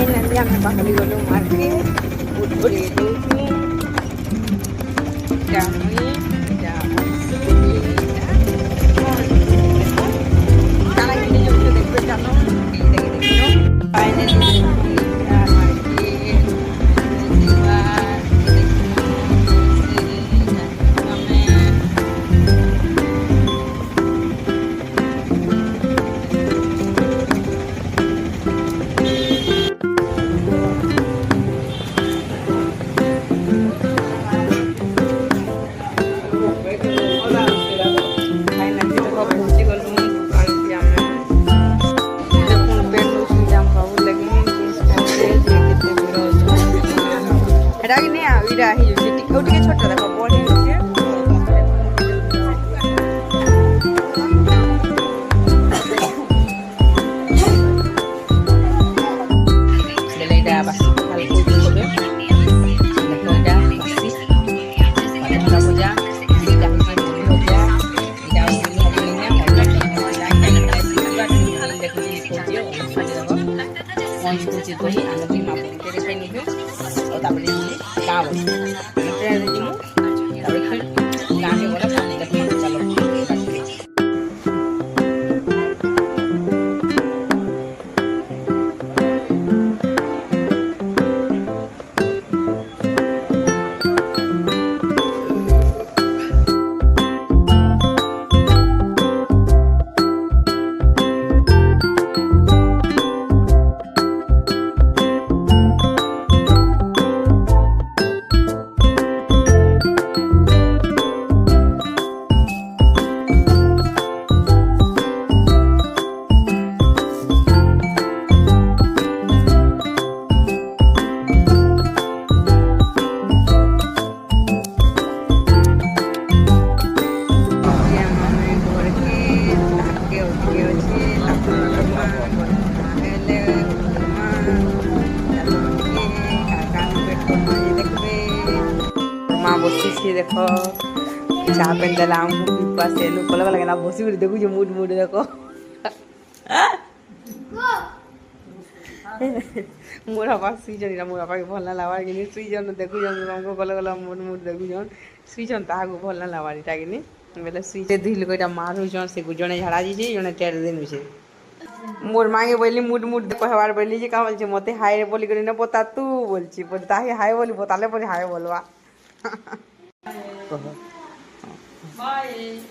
Finally आम बाहरी गलु market बुटबुरी देखु जामुई जाना किने जो देखबे जानो देखिनो फाइनाली छोटा देखो बड़ी बसी देख चाह पेन देला हमको पीपा से लोग लगा लगा बसी बोली देखु मूड मूड देखो मोर बापा सुईजन मोर बापा के भल ना लगा कि सुईजन देखु हमको गला गला मूड मूड देखु सुईजन ताहा को भल ना लगा इटा कि बेले सुईते धुल को मार हो से जड़े झाड़ा जी जड़े टेर दिन से मोर मांगे बोली मूड मूड कहबार बोली जे का बोल मत हाय रे बोली कर बता तू बोलची ताहे हाय बोली बताले बोली हाय बोलवा Bye.